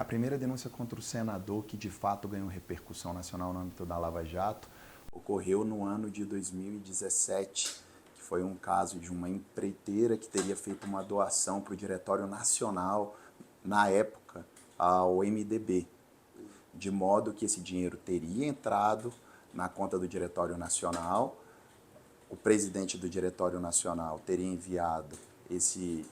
A primeira denúncia contra o senador, que de fato ganhou repercussão nacional no âmbito da Lava Jato, ocorreu no ano de 2017, que foi um caso de uma empreiteira que teria feito uma doação para o Diretório Nacional, na época, ao MDB, de modo que esse dinheiro teria entrado na conta do Diretório Nacional, o presidente do Diretório Nacional teria enviado esse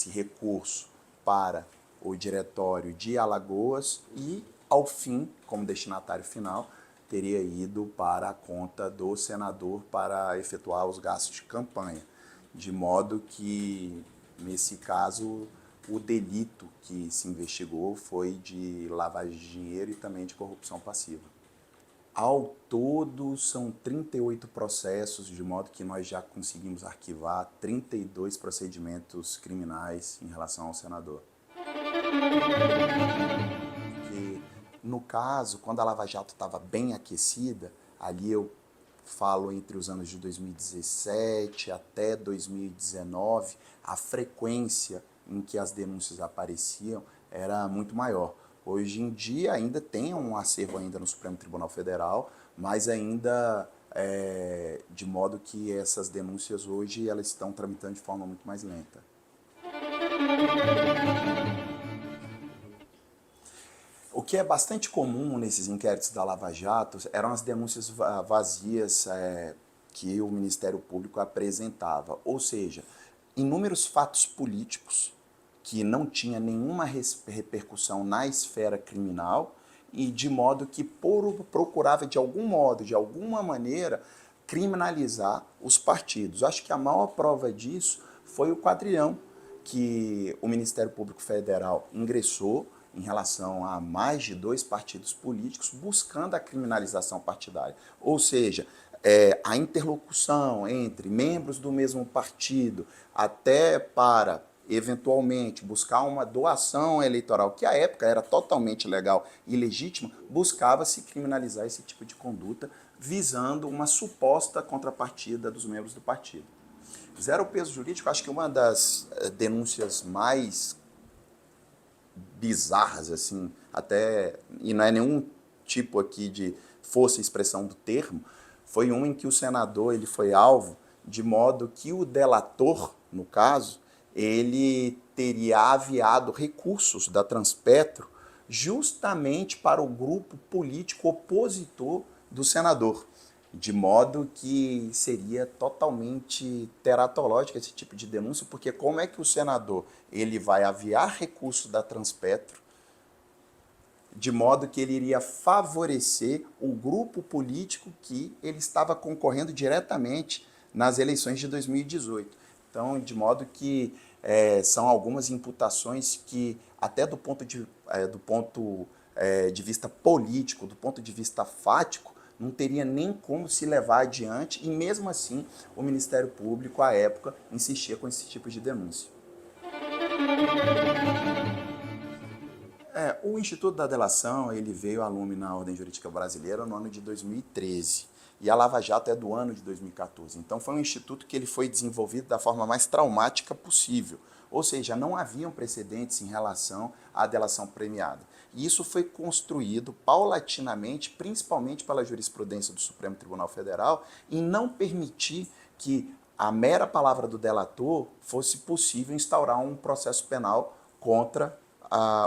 recurso para o Diretório de Alagoas e, ao fim, como destinatário final, teria ido para a conta do senador para efetuar os gastos de campanha. De modo que, nesse caso, o delito que se investigou foi de lavagem de dinheiro e também de corrupção passiva. Ao todo, são 38 processos, de modo que nós já conseguimos arquivar 32 procedimentos criminais em relação ao senador. Porque, no caso, quando a Lava Jato estava bem aquecida, ali eu falo entre os anos de 2017 até 2019, a frequência em que as denúncias apareciam era muito maior. Hoje em dia ainda tem um acervo ainda no Supremo Tribunal Federal, mas ainda de modo que essas denúncias hoje elas estão tramitando de forma muito mais lenta. O que é bastante comum nesses inquéritos da Lava Jato eram as denúncias vazias que o Ministério Público apresentava, ou seja, inúmeros fatos políticos que não tinha nenhuma repercussão na esfera criminal e de modo que procurava de algum modo, de alguma maneira, criminalizar os partidos. Acho que a maior prova disso foi o quadrilhão que o Ministério Público Federal ingressou em relação a mais de 2 partidos políticos buscando a criminalização partidária. Ou seja, a interlocução entre membros do mesmo partido até para eventualmente buscar uma doação eleitoral, que à época era totalmente legal e legítima, buscava-se criminalizar esse tipo de conduta, visando uma suposta contrapartida dos membros do partido. Zero peso jurídico, acho que uma das denúncias mais bizarras, assim, até, e não é nenhum tipo aqui de força e expressão do termo, foi uma em que o senador ele foi alvo, de modo que o delator, no caso, ele teria aviado recursos da Transpetro justamente para o grupo político opositor do senador, de modo que seria totalmente teratológico esse tipo de denúncia, porque como é que o senador ele vai aviar recursos da Transpetro de modo que ele iria favorecer o grupo político que ele estava concorrendo diretamente nas eleições de 2018. Então, de modo que são algumas imputações que, até do ponto de vista político, do ponto de vista fático, não teria nem como se levar adiante, e mesmo assim o Ministério Público, à época, insistia com esse tipo de denúncia. O Instituto da Delação ele veio a lume na Ordem Jurídica Brasileira no ano de 2013. E a Lava Jato é do ano de 2014. Então foi um instituto que ele foi desenvolvido da forma mais traumática possível. Ou seja, não haviam precedentes em relação à delação premiada. E isso foi construído paulatinamente, principalmente pela jurisprudência do Supremo Tribunal Federal, em não permitir que a mera palavra do delator fosse possível instaurar um processo penal contra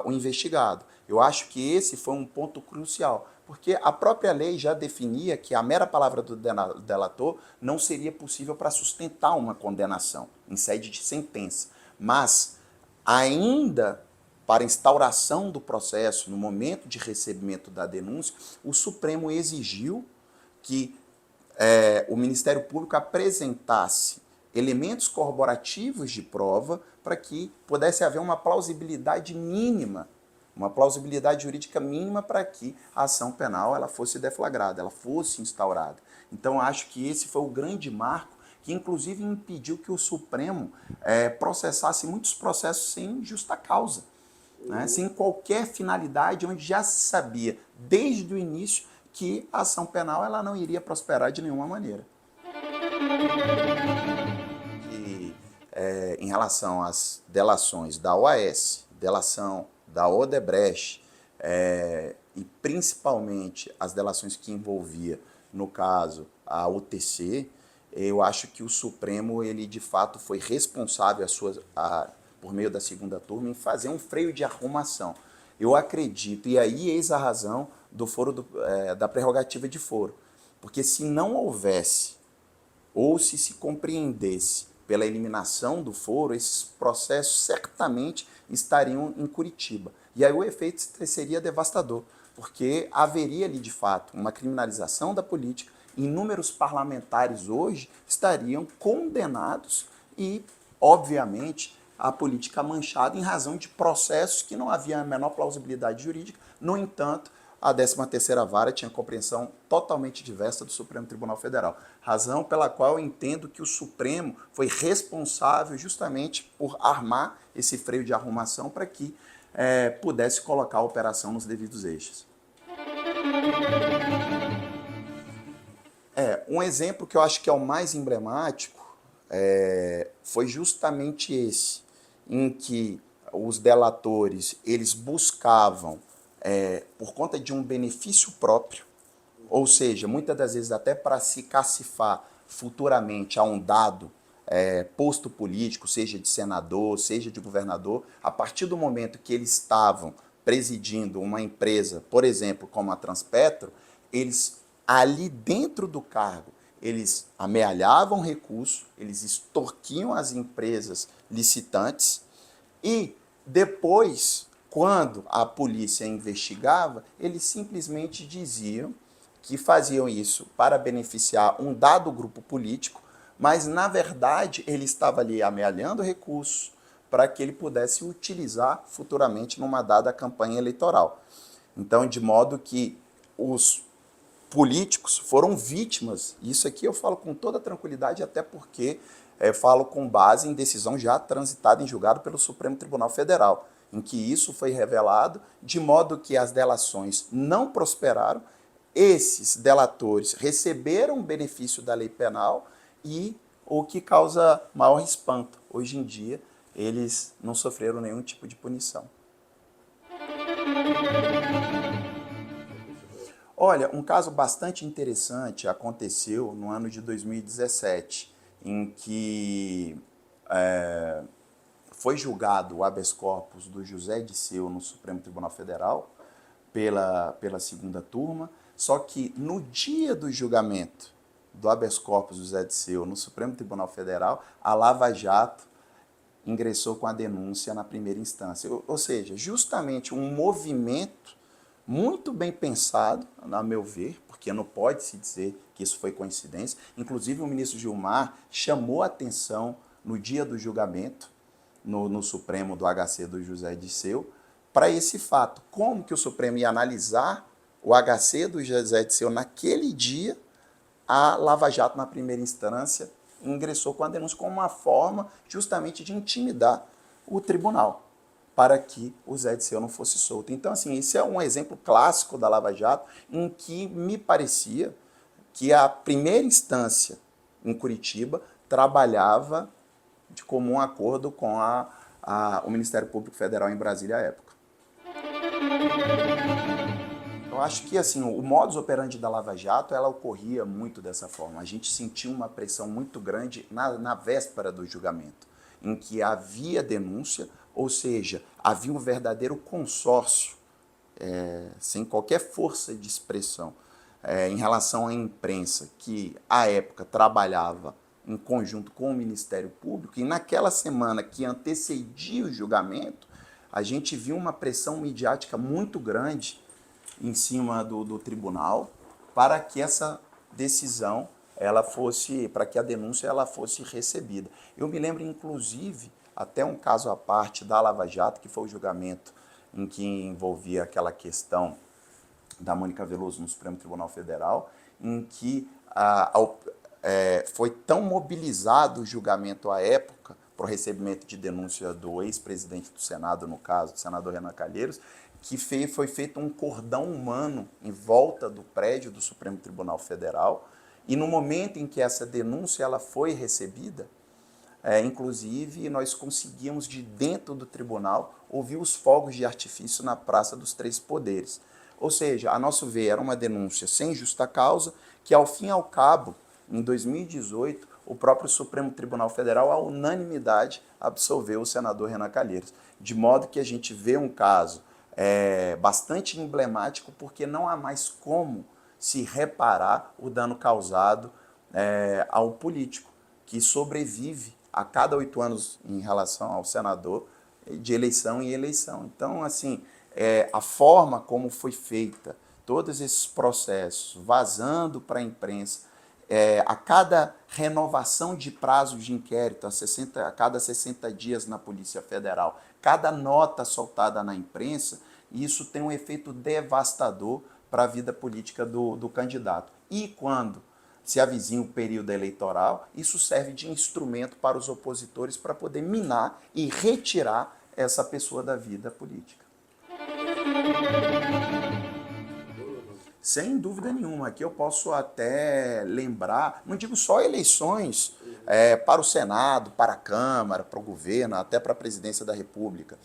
o investigado. Eu acho que esse foi um ponto crucial, porque a própria lei já definia que a mera palavra do delator não seria possível para sustentar uma condenação em sede de sentença. Mas, ainda para instauração do processo, no momento de recebimento da denúncia, o Supremo exigiu que o Ministério Público apresentasse elementos corroborativos de prova para que pudesse haver uma plausibilidade mínima, uma plausibilidade jurídica mínima para que a ação penal ela fosse deflagrada, ela fosse instaurada. Então, acho que esse foi o grande marco que, inclusive, impediu que o Supremo processasse muitos processos sem justa causa, né? Sem qualquer finalidade, onde já se sabia, desde o início, que a ação penal ela não iria prosperar de nenhuma maneira. Em relação às delações da OAS, delação da Odebrecht, e principalmente as delações que envolvia, no caso, a UTC, eu acho que o Supremo, ele de fato foi responsável por meio da segunda turma em fazer um freio de arrumação. Eu acredito, e aí eis a razão do foro da prerrogativa de foro, porque se não houvesse, ou se compreendesse pela eliminação do foro, esses processos certamente estariam em Curitiba. E aí o efeito seria devastador, porque haveria ali de fato uma criminalização da política, inúmeros parlamentares hoje estariam condenados e, obviamente, a política manchada em razão de processos que não havia a menor plausibilidade jurídica. No entanto, a 13ª Vara tinha compreensão totalmente diversa do Supremo Tribunal Federal. Razão pela qual eu entendo que o Supremo foi responsável justamente por armar esse freio de arrumação para que pudesse colocar a operação nos devidos eixos. Um exemplo que eu acho que é o mais emblemático foi justamente esse, em que os delatores eles buscavam, por conta de um benefício próprio, ou seja, muitas das vezes até para se cacifar futuramente a um dado posto político, seja de senador, seja de governador, a partir do momento que eles estavam presidindo uma empresa, por exemplo, como a Transpetro, eles ali dentro do cargo, eles amealhavam recursos, eles extorquiam as empresas licitantes e depois, quando a polícia investigava, eles simplesmente diziam que faziam isso para beneficiar um dado grupo político, mas na verdade ele estava ali amealhando recursos para que ele pudesse utilizar futuramente numa dada campanha eleitoral. Então, de modo que os políticos foram vítimas, isso aqui eu falo com toda tranquilidade, até porque falo com base em decisão já transitada em julgado pelo Supremo Tribunal Federal, em que isso foi revelado, de modo que as delações não prosperaram, esses delatores receberam o benefício da lei penal e o que causa maior espanto. Hoje em dia, eles não sofreram nenhum tipo de punição. Olha, um caso bastante interessante aconteceu no ano de 2017, em que foi julgado o habeas corpus do José Disseu no Supremo Tribunal Federal pela segunda turma, só que no dia do julgamento do habeas corpus do José Disseu no Supremo Tribunal Federal, a Lava Jato ingressou com a denúncia na primeira instância. Ou seja, justamente um movimento muito bem pensado, a meu ver, porque não pode se dizer que isso foi coincidência. Inclusive, o ministro Gilmar chamou a atenção no dia do julgamento, no Supremo do HC do José Disseu, para esse fato. Como que o Supremo ia analisar o HC do José Disseu naquele dia, a Lava Jato, na primeira instância, ingressou com a denúncia como uma forma justamente de intimidar o tribunal, para que o Zé Disseu não fosse solto. Então, assim, esse é um exemplo clássico da Lava Jato, em que me parecia que a primeira instância em Curitiba trabalhava de comum acordo com o Ministério Público Federal em Brasília à época. Eu acho que assim, o modus operandi da Lava Jato, ela ocorria muito dessa forma. A gente sentiu uma pressão muito grande na véspera do julgamento, em que havia denúncia, ou seja, havia um verdadeiro consórcio, sem qualquer força de expressão, em relação à imprensa, que à época trabalhava em conjunto com o Ministério Público, e naquela semana que antecedia o julgamento, a gente viu uma pressão midiática muito grande em cima do tribunal para que essa decisão para que a denúncia ela fosse recebida. Eu me lembro, inclusive, até um caso à parte da Lava Jato, que foi o julgamento em que envolvia aquela questão da Mônica Veloso no Supremo Tribunal Federal, em que foi tão mobilizado o julgamento à época para o recebimento de denúncia do ex-presidente do Senado, no caso, do senador Renan Calheiros, que foi feito um cordão humano em volta do prédio do Supremo Tribunal Federal, e no momento em que essa denúncia ela foi recebida, Inclusive, nós conseguíamos, de dentro do tribunal, ouvir os fogos de artifício na Praça dos Três Poderes. Ou seja, a nosso ver, era uma denúncia sem justa causa, que ao fim e ao cabo, em 2018, o próprio Supremo Tribunal Federal, à unanimidade, absolveu o senador Renan Calheiros. De modo que a gente vê um caso bastante emblemático, porque não há mais como se reparar o dano causado ao político, que sobrevive a cada 8 anos em relação ao senador, de eleição em eleição. Então, assim, a forma como foi feita todos esses processos, vazando para a imprensa, a cada renovação de prazo de inquérito, a cada 60 dias na Polícia Federal, cada nota soltada na imprensa, isso tem um efeito devastador para a vida política do candidato. E quando se avizinha o período eleitoral, isso serve de instrumento para os opositores para poder minar e retirar essa pessoa da vida política. Sem dúvida nenhuma. Aqui eu posso até lembrar, não digo só eleições para o Senado, para a Câmara, para o governo, até para a presidência da República,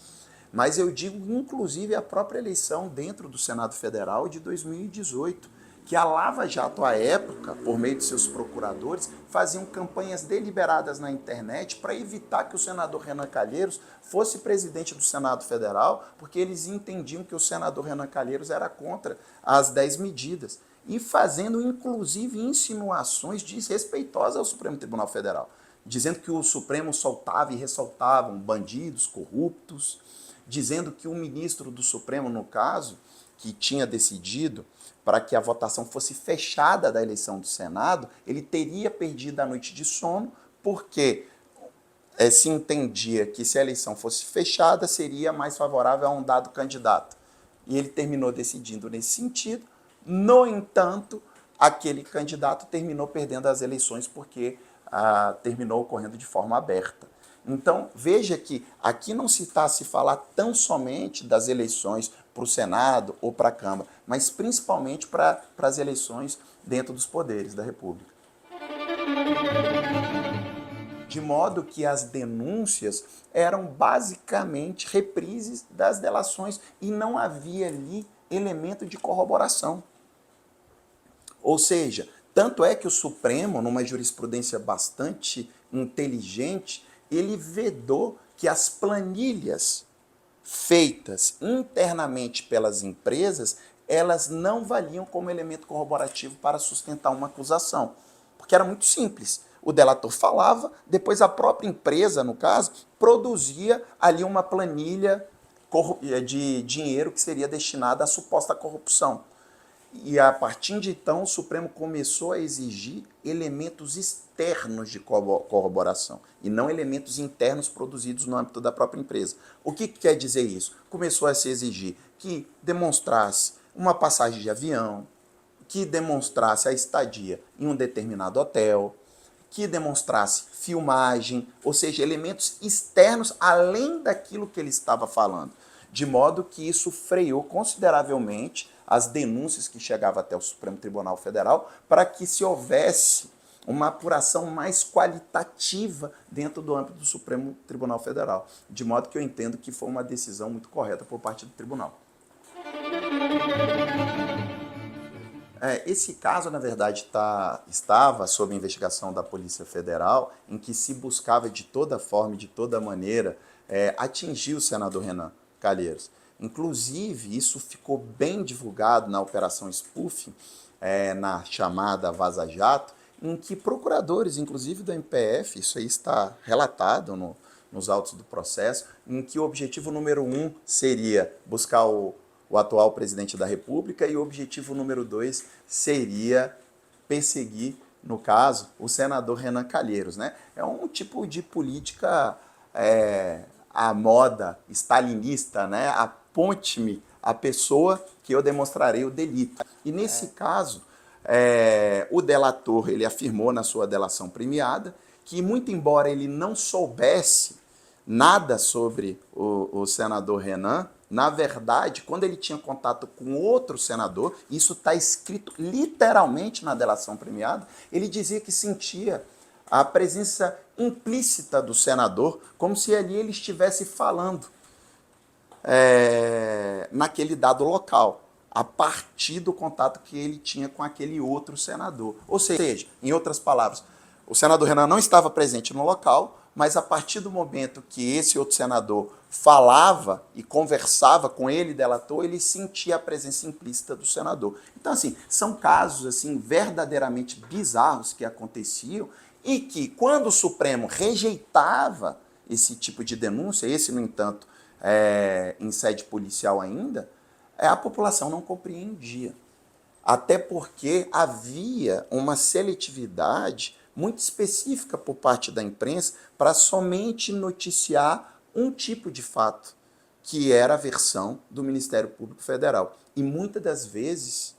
mas eu digo inclusive a própria eleição dentro do Senado Federal de 2018, que a Lava Jato, à época, por meio de seus procuradores, faziam campanhas deliberadas na internet para evitar que o senador Renan Calheiros fosse presidente do Senado Federal, porque eles entendiam que o senador Renan Calheiros era contra as 10 medidas, e fazendo, inclusive, insinuações desrespeitosas ao Supremo Tribunal Federal, dizendo que o Supremo soltava e ressaltava bandidos corruptos, dizendo que o ministro do Supremo, no caso, que tinha decidido para que a votação fosse fechada da eleição do Senado, ele teria perdido a noite de sono, porque se entendia que se a eleição fosse fechada, seria mais favorável a um dado candidato. E ele terminou decidindo nesse sentido. No entanto, aquele candidato terminou perdendo as eleições porque terminou ocorrendo de forma aberta. Então, veja que aqui não se está a se falar tão somente das eleições para o Senado ou para a Câmara, mas principalmente para as eleições dentro dos poderes da República. De modo que as denúncias eram basicamente reprises das delações e não havia ali elemento de corroboração. Ou seja, tanto é que o Supremo, numa jurisprudência bastante inteligente, ele vedou que as planilhas feitas internamente pelas empresas, elas não valiam como elemento corroborativo para sustentar uma acusação. Porque era muito simples. O delator falava, depois a própria empresa, no caso, produzia ali uma planilha de dinheiro que seria destinada à suposta corrupção. E a partir de então, o Supremo começou a exigir elementos externos de corroboração e não elementos internos produzidos no âmbito da própria empresa. O que quer dizer isso? Começou a se exigir que demonstrasse uma passagem de avião, que demonstrasse a estadia em um determinado hotel, que demonstrasse filmagem, ou seja, elementos externos além daquilo que ele estava falando. De modo que isso freou consideravelmente as denúncias que chegavam até o Supremo Tribunal Federal para que se houvesse uma apuração mais qualitativa dentro do âmbito do Supremo Tribunal Federal. De modo que eu entendo que foi uma decisão muito correta por parte do tribunal. Esse caso, na verdade, estava sob investigação da Polícia Federal, em que se buscava de toda forma e de toda maneira atingir o senador Renan Calheiros. Inclusive, isso ficou bem divulgado na Operação Spoofing, na chamada Vaza Jato, em que procuradores, inclusive do MPF, isso aí está relatado nos autos do processo, em que o objetivo número 1 seria buscar o atual presidente da República e o objetivo número 2 seria perseguir, no caso, o senador Renan Calheiros, né? É um tipo de política à moda stalinista, né? Aponte-me a pessoa que eu demonstrarei o delito. E nesse caso, o delator ele afirmou na sua delação premiada que, muito embora ele não soubesse nada sobre o senador Renan, na verdade, quando ele tinha contato com outro senador, isso está escrito literalmente na delação premiada, ele dizia que sentia a presença implícita do senador, como se ali ele estivesse falando naquele dado local, a partir do contato que ele tinha com aquele outro senador. Ou seja, em outras palavras, o senador Renan não estava presente no local, mas a partir do momento que esse outro senador falava e conversava com ele, delator, ele sentia a presença implícita do senador. Então, assim, são casos assim verdadeiramente bizarros que aconteciam e que, quando o Supremo rejeitava esse tipo de denúncia, esse, no entanto, em sede policial ainda, a população não compreendia. Até porque havia uma seletividade muito específica por parte da imprensa para somente noticiar um tipo de fato, que era a versão do Ministério Público Federal. E muitas das vezes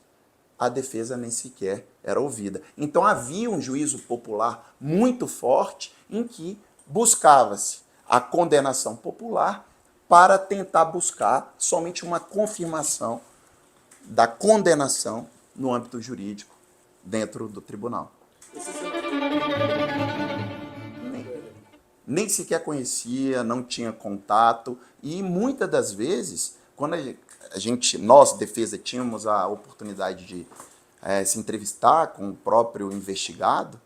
a defesa nem sequer era ouvida. Então havia um juízo popular muito forte em que buscava-se a condenação popular para tentar buscar somente uma confirmação da condenação no âmbito jurídico dentro do tribunal. Nem sequer conhecia, não tinha contato, e muitas das vezes, quando nós, defesa, tínhamos a oportunidade de se entrevistar com o próprio investigado,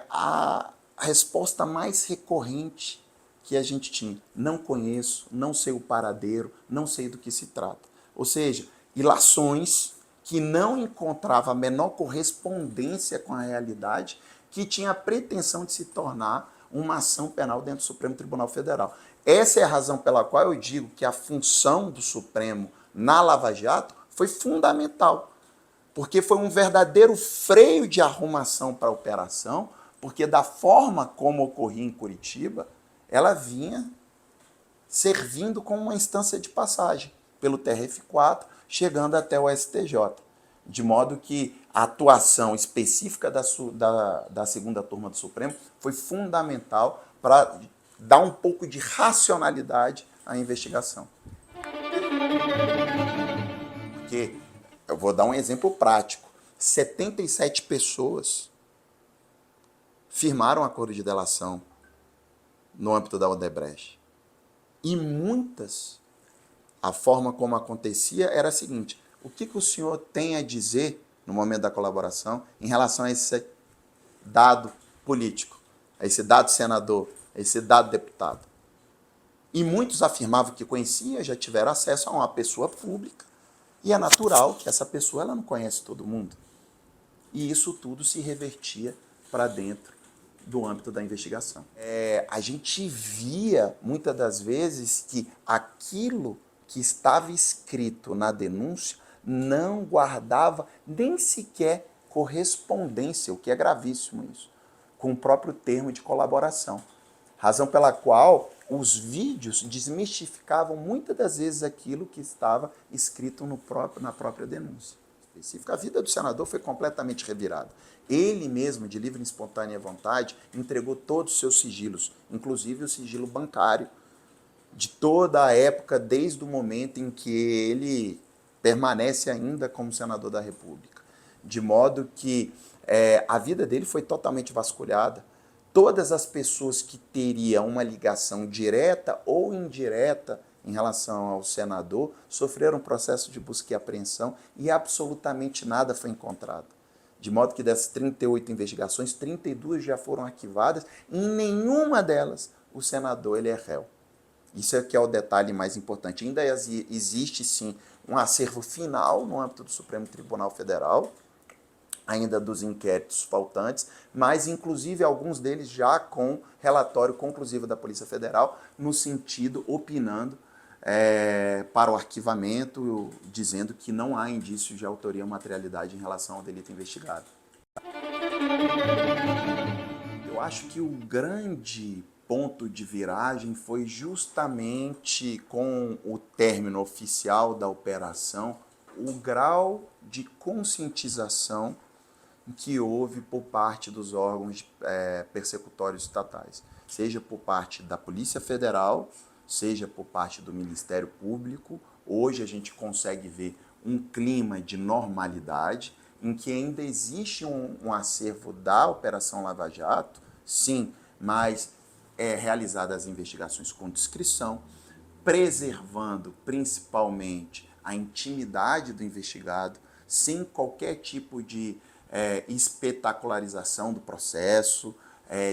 a resposta mais recorrente que a gente tinha: não conheço, não sei o paradeiro, não sei do que se trata. Ou seja, ilações que não encontrava a menor correspondência com a realidade, que tinha a pretensão de se tornar uma ação penal dentro do Supremo Tribunal Federal. Essa é a razão pela qual eu digo que a função do Supremo na Lava Jato foi fundamental, porque foi um verdadeiro freio de arrumação para a operação, porque da forma como ocorria em Curitiba, ela vinha servindo como uma instância de passagem pelo TRF4, chegando até o STJ. De modo que a atuação específica da segunda turma do Supremo foi fundamental para dar um pouco de racionalidade à investigação. Porque, eu vou dar um exemplo prático, 77 pessoas firmaram acordo de delação no âmbito da Odebrecht. E muitas, a forma como acontecia era a seguinte: o que o senhor tem a dizer, no momento da colaboração, em relação a esse dado político, a esse dado senador, a esse dado deputado? E muitos afirmavam que conhecia, já tiveram acesso a uma pessoa pública, e é natural que essa pessoa ela não conhece todo mundo. E isso tudo se revertia para dentro do âmbito da investigação. A gente via, muitas das vezes, que aquilo que estava escrito na denúncia não guardava nem sequer correspondência, o que é gravíssimo isso, com o próprio termo de colaboração. Razão pela qual os vídeos desmistificavam muitas das vezes aquilo que estava escrito na própria denúncia específica. A vida do senador foi completamente revirada. Ele mesmo, de livre e espontânea vontade, entregou todos os seus sigilos, inclusive o sigilo bancário, de toda a época, desde o momento em que ele permanece ainda como senador da República. De modo que a vida dele foi totalmente vasculhada. Todas as pessoas que teriam uma ligação direta ou indireta em relação ao senador sofreram processo de busca e apreensão e absolutamente nada foi encontrado. De modo que dessas 38 investigações, 32 já foram arquivadas e em nenhuma delas o senador ele é réu. Isso é que é o detalhe mais importante. Ainda existe, sim, um acervo final no âmbito do Supremo Tribunal Federal, ainda dos inquéritos faltantes, mas inclusive alguns deles já com relatório conclusivo da Polícia Federal, no sentido, opinando para o arquivamento, dizendo que não há indícios de autoria ou materialidade em relação ao delito investigado. Eu acho que o grande ponto de viragem foi justamente com o término oficial da operação, o grau de conscientização que houve por parte dos órgãos persecutórios estatais, seja por parte da Polícia Federal, seja por parte do Ministério Público. Hoje a gente consegue ver um clima de normalidade em que ainda existe um acervo da Operação Lava Jato, sim, mas realizadas as investigações com discrição, preservando principalmente a intimidade do investigado, sem qualquer tipo de espetacularização do processo,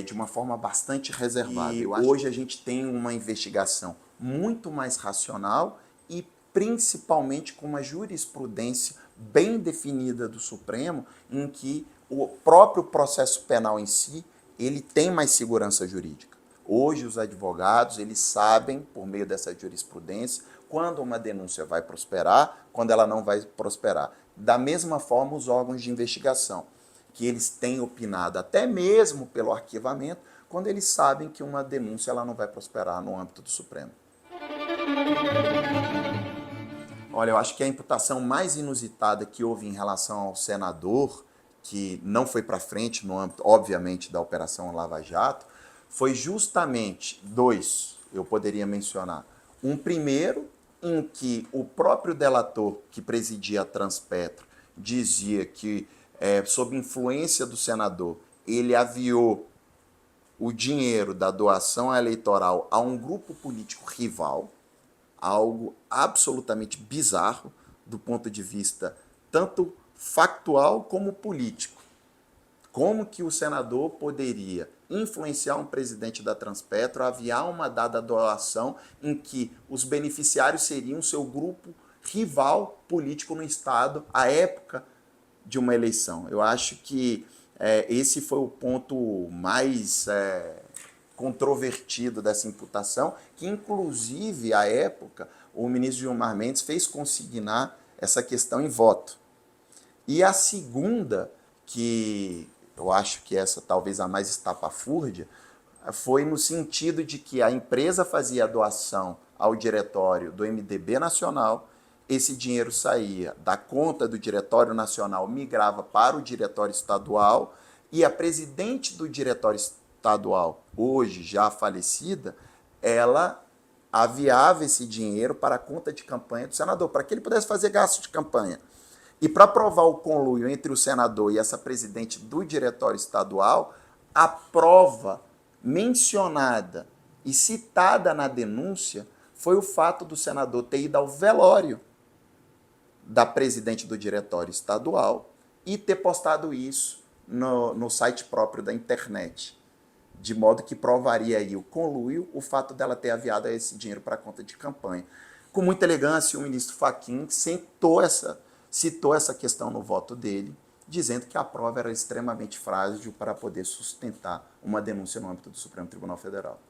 de uma forma bastante reservada. E hoje a gente tem uma investigação muito mais racional e principalmente com uma jurisprudência bem definida do Supremo, em que o próprio processo penal em si, ele tem mais segurança jurídica. Hoje os advogados, eles sabem, por meio dessa jurisprudência, quando uma denúncia vai prosperar, quando ela não vai prosperar. Da mesma forma, os órgãos de investigação, que eles têm opinado, até mesmo pelo arquivamento, quando eles sabem que uma denúncia ela não vai prosperar no âmbito do Supremo. Olha, eu acho que a imputação mais inusitada que houve em relação ao senador, que não foi para frente no âmbito, obviamente, da Operação Lava Jato, foi justamente dois, eu poderia mencionar. Um primeiro, em que o próprio delator que presidia a Transpetro dizia que, sob influência do senador, ele aviou o dinheiro da doação eleitoral a um grupo político rival, algo absolutamente bizarro do ponto de vista tanto factual como político. Como que o senador poderia influenciar um presidente da Transpetro a aviar uma dada doação em que os beneficiários seriam seu grupo rival político no Estado à época de uma eleição? Eu acho que esse foi o ponto mais controvertido dessa imputação, que inclusive, à época, o ministro Gilmar Mendes fez consignar essa questão em voto. E a segunda, que eu acho que essa talvez a mais estapafúrdia, foi no sentido de que a empresa fazia a doação ao diretório do MDB Nacional, esse dinheiro saía da conta do Diretório Nacional, migrava para o Diretório Estadual, e a presidente do Diretório Estadual, hoje já falecida, ela aviava esse dinheiro para a conta de campanha do senador, para que ele pudesse fazer gasto de campanha. E para provar o conluio entre o senador e essa presidente do Diretório Estadual, a prova mencionada e citada na denúncia foi o fato do senador ter ido ao velório da presidente do Diretório Estadual e ter postado isso no site próprio da internet, de modo que provaria aí o conluio, o fato dela ter aviado esse dinheiro para a conta de campanha. Com muita elegância, o ministro Fachin citou essa questão no voto dele, dizendo que a prova era extremamente frágil para poder sustentar uma denúncia no âmbito do Supremo Tribunal Federal.